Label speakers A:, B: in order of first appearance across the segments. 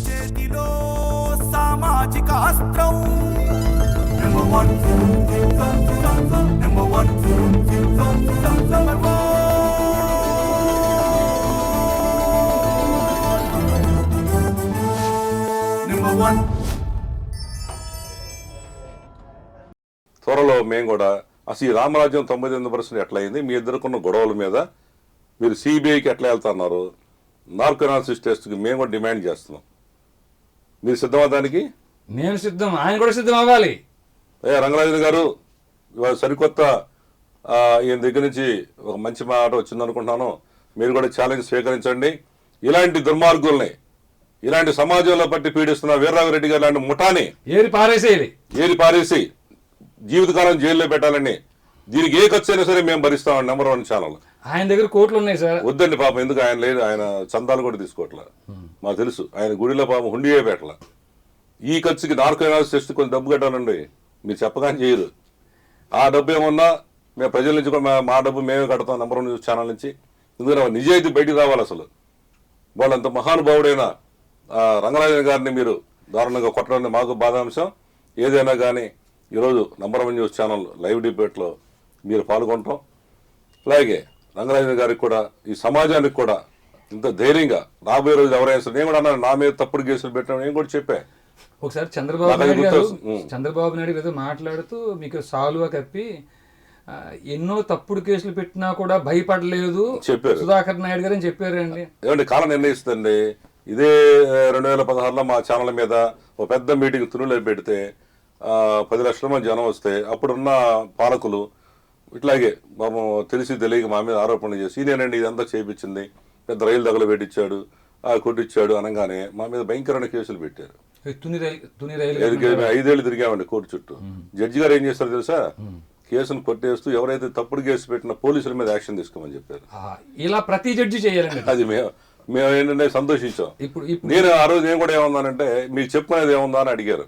A: చేతిలో సామాజిక అస్త్రం number one number one number one.
B: త్వరలో మేము కూడా అసలు ఈ రామరాజ్యం 99% ఎట్లా అయింది, మీ ఇద్దరుకున్న గొడవల మీద మీరు సిబిఐకి ఎట్లా వెళ్తున్నారు, నార్కో అనాలిసిస్ టెస్ట్కి మేము కూడా డిమాండ్ చేస్తున్నాం. మీరు సిద్ధమా దానికి?
C: మేము సిద్ధం, ఆయన కూడా సిద్ధం అవ్వాలి.
B: రంగరాజన్ గారు ఇవాళ సరికొత్త ఈయన దగ్గర నుంచి ఒక మంచి మాట వచ్చిందనుకుంటున్నాను. మీరు కూడా ఛాలెంజ్ స్వీకరించండి. ఇలాంటి దుర్మార్గుల్ని, ఇలాంటి సమాజంలో పట్టి పీడిస్తున్న వీర్రాఘరెడ్డి గారు లాంటి ముఠాని ఏరి పారేసి జీవితకాలం జైల్లో పెట్టాలని, దీనికి ఏ ఖర్చు అయినా సరే మేము భరిస్తామని నెంబర్ వన్ ఛానల్.
C: ఆయన దగ్గర కోట్లు ఉన్నాయి సార్.
B: వద్దండి పాపం, ఎందుకు ఆయన లేదు, ఆయన చందాలు కూడా తీసుకోవట్లా. మాకు తెలుసు ఆయన గుడిలో పాపం హుండియే పెట్టల. ఈ ఖర్చుకి నార్కో అనాలిసిస్ టెస్ట్ కొంచెం డబ్బు కట్టాలండి, మీరు చెప్పగానే చేయరు. ఆ డబ్బు ఏమన్నా మేము ప్రజల నుంచి కూడా మా డబ్బు మేమే కడతాం నెంబర్ వన్ న్యూస్ ఛానల్ నుంచి. ఎందుకంటే నిజాయితీ బయటికి రావాలి. అసలు వాళ్ళంత మహానుభావుడైన రంగరాజన్ గారిని మీరు దారుణంగా కొట్టడం మాకు బాధాంశం. ఏదైనా కానీ ఈరోజు number one news channel live డిబేట్లో మీరు పాల్గొంటాం. అలాగే రంగరాజన్ గారికి కూడా, ఈ సమాజానికి కూడా ఇంత ధైర్యంగా రాబోయే రోజు ఎవరైనా సరే, నేను కూడా అన్నాను నా మీద తప్పుడు కేసులు పెట్టాను, నేను కూడా చెప్పా.
C: ఒకసారి చంద్రబాబు నాయుడు ఏదో మాట్లాడుతూ మీకు సాలువా కప్పి ఎన్నో తప్పుడు కేసులు పెట్టినా కూడా భయపడలేదు చెప్పారు సుధాకర్ నాయుడు గారు అని చెప్పారండి.
B: ఏమండి కాలం నిర్ణయిస్తుంది. ఇదే 2016లో మా ఛానల్ మీద ఒక పెద్ద మీటింగ్ తునిలో పెడితే 10 లక్షల మంది జనం వస్తే అప్పుడున్న పాలకులు ఇట్లాగే పాపం తెలిసి తెలియక మా మీద ఆరోపణలు చేసి ఇదేనండి ఇదంతా చేయించింది, పెద్ద రైలు దగలు పెట్టించాడు, కొట్టించాడు అనగానే మా మీద భయంకరమైన కేసులు పెట్టారు. 5 ఏళ్ళు తిరిగామండి కోర్టు చుట్టూ. జడ్జి గారు ఏం చేస్తారు తెలుసా, కేసును కొట్టేస్తూ ఎవరైతే తప్పుడు కేసు పెట్టిన పోలీసుల మీద యాక్షన్ తీసుకోమని చెప్పారు.
C: ఇలా ప్రతి జడ్జి చేయాలండి.
B: అది మేము ఏంటంటే సంతోషించాం. నేను ఆ రోజు నేను కూడా ఏమన్నానంటే, మీకు చెప్పుకునేది ఏముందా అని అడిగారు.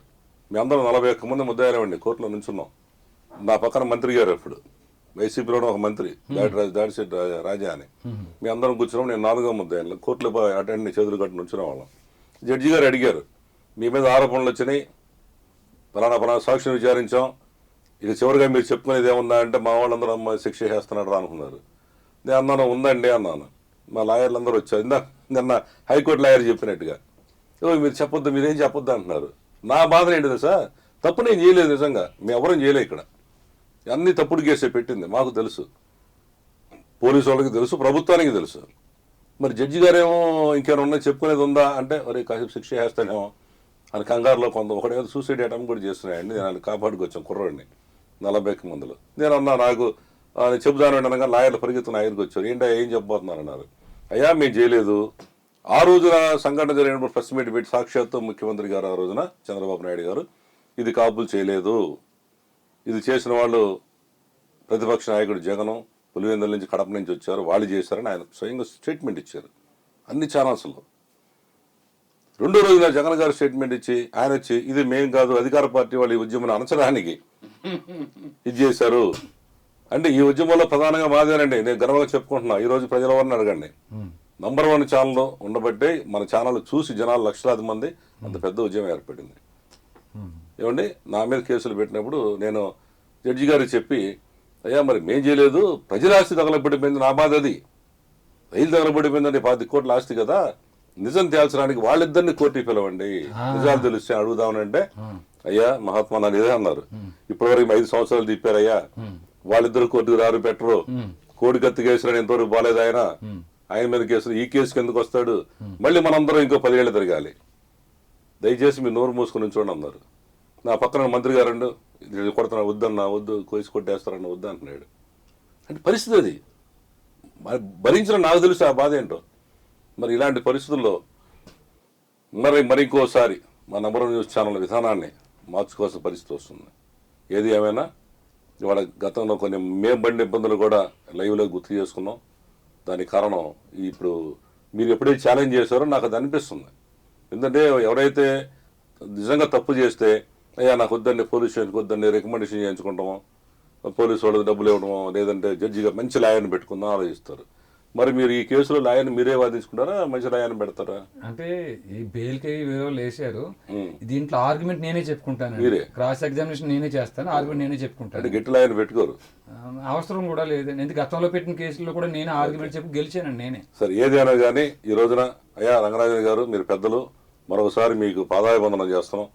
B: మీ అందరం 41 మంది ముద్దాయాలండి కోర్టులో నుంచున్నాం. నా పక్కన మంత్రి గారు అప్పుడు వైసీపీలో ఒక మంత్రి దాడిశెట్టి రాజా అని, మీ అందరం కూర్చున్నాం. నేను 4వ ముద్దాయాలు కోర్టులో అటెండ్ చేతులు కట్టి నుంచున్న వాళ్ళం. జడ్జి గారు అడిగారు, మీ మీద ఆరోపణలు వచ్చినాయి, ఫలానా సాక్షిని విచారించాం, ఇక చివరిగా మీరు చెప్పుకునేది ఏముందా అంటే, మా వాళ్ళందరూ అమ్మాయి శిక్ష చేస్తున్నాడు రా అనుకున్నారు. నేను అన్నాను ఉందండి అన్నాను. మా లాయర్లు అందరూ వచ్చారు. నిన్న హైకోర్టు లాయర్ చెప్పినట్టుగా మీరు చెప్పొద్దు, మీరేం చెప్పొద్దు అంటున్నారు. నా బాధ ఏంటి తెలుసా, తప్పు నేను చేయలేదు, నిజంగా మేము ఎవరం చేయలేదు. ఇక్కడ అన్ని తప్పుడు కేసే పెట్టింది మాకు తెలుసు, పోలీసు వాళ్ళకి తెలుసు, ప్రభుత్వానికి తెలుసు. మరి జడ్జి గారేమో ఇంకేమైనా ఉన్నాయి చెప్పుకునేది ఉందా అంటే, మరి కాసేపు శిక్ష చేస్తానేమో అని కంగారులో ఒకడేమో సూసైడ్ అటెంప్ట్ కూడా చేస్తున్నాయండి. నేను ఆయన కాపాడుకొచ్చాను కుర్రోడిని 40 మందిలో. నేను అన్నా నాకు చెబుతాను అనగా లాయర్లు పరిగెత్తున్న ఆయనకు వచ్చారు. ఏంటో ఏం చెప్పబోతున్నారు అన్నారు. అయ్యా మేము చేయలేదు. ఆ రోజున సంఘటన జరిగినప్పుడు ప్రెస్ మీట్ పెట్టి సాక్షాత్తు ముఖ్యమంత్రి గారు ఆ రోజున చంద్రబాబు నాయుడు గారు ఇది కాపులు చేయలేదు, ఇది చేసిన వాళ్ళు ప్రతిపక్ష నాయకుడు జగన్ పులివెందుల నుంచి కడప నుంచి వచ్చారు, వాళ్ళు చేశారని ఆయన స్వయంగా స్టేట్మెంట్ ఇచ్చారు అన్ని ఛానల్స్లో. రెండో రోజున జగన్ గారు స్టేట్మెంట్ ఇచ్చి ఆయన వచ్చి ఇది మేము కాదు అధికార పార్టీ వాళ్ళు ఈ ఉద్యమాన్ని అణచడానికి ఇది చేశారు అంటే, ఈ ఉద్యమంలో ప్రధానంగా మాదేనండి. నేను గర్వంగా చెప్పుకుంటున్నా. ఈరోజు ప్రజల వారిని అడగండి, నంబర్ 1 ఛానల్లో ఉండబట్టే మన ఛానల్ చూసి జనాలు లక్షలాది మంది అంత పెద్ద ఉద్యమం ఏర్పడింది. ఏమండి నా మీద కేసులు పెట్టినప్పుడు నేను జడ్జి గారికి చెప్పి, అయ్యా మరి మేం చేయలేదు, ప్రజల ఆస్తి తగలబడిపోయింది, నా బాధ అది. రైలు తగలబడిపోయిందండి 10 కోట్ల ఆస్తి కదా, నిజం తేల్చడానికి వాళ్ళిద్దరిని కోర్టుకి పిలవండి, నిజాలు తెలిస్తే అడుగుదామనంటే, అయ్యా మహాత్మా నన్ను ఇదే అన్నారు, ఇప్పటివరకు 5 సంవత్సరాలు తిప్పారయ్యా, వాళ్ళిద్దరు కోర్టుకు రారు పెట్టరు, కోడి కత్తి కేసులని ఎంతవరకు బాలేదు ఆయన మీద కేసులు, ఈ కేసుకి ఎందుకు వస్తాడు, మళ్ళీ మనందరం ఇంకో 10 ఏళ్ళు తిరగాలి, దయచేసి మీరు నోరు మూసుకుని ఉంచండి అన్నారు. నా పక్కన మంత్రి గారు కొడుతున్నా వద్దన్నా, వద్దు కేసు కొట్టేస్తారన్న వద్దు అంటున్నాడు. అంటే పరిస్థితి అది భరించడం నాకు తెలుసు ఆ బాధ ఏంటో. మరి ఇలాంటి పరిస్థితుల్లో మరి ఇంకోసారి మా నంబర్ 1 న్యూస్ ఛానల్ విధానాన్ని మార్చుకోవాల్సిన పరిస్థితి వస్తుంది. ఏది ఏమైనా ఇవాళ గతంలో కొన్ని మేము పడిన ఇబ్బందులు కూడా లైవ్లో గుర్తు చేసుకున్నాం. దానికి కారణం ఇప్పుడు మీరు ఎప్పుడైతే ఛాలెంజ్ చేశారో నాకు అది అనిపిస్తుంది. ఎందుకంటే ఎవరైతే నిజంగా తప్పు చేస్తే అయ్యా నాకు వద్దండి, పోలీస్ స్టేషన్కి వద్దండి, రికమెండేషన్ చేయించుకుంటామో, పోలీసు వాళ్ళకి డబ్బులు ఇవ్వడమో, లేదంటే జడ్జిగా మంచి లాయర్ని పెట్టుకుందాం ఆలోచిస్తారు. మరి మీరు ఈ కేసులో లాయర్ని మీరే వాదించుకుంటారా, మంచి లాయర్ని పెడతారా?
C: అంటే ఈ బెయిల్కి వివరాలు వేసారు, దీంట్లో ఆర్గ్యుమెంట్ నేనే చెప్పుకుంటాను,
B: మీరే
C: క్రాస్ ఎగ్జామినేషన్ నేనే చేస్తాను, ఆర్గ్యుమెంట్ నేనే చెప్పుకుంటాను.
B: అంటే గట్టి లాయర్ని పెట్టుకోరు?
C: అవసరం కూడా లేదండి, ఎందుకు గతంలో పెట్టిన కేసుల్లో కూడా నేనే ఆర్గ్యుమెంట్ చెప్పి గెలిచానండి నేనే.
B: సరే, ఏదైనా కానీ ఈ రోజున అయ్యా రంగరాజన్ గారు, మీరు పెద్దలు, మరొకసారి మీకు పాదాభివందనం చేస్తున్నాం.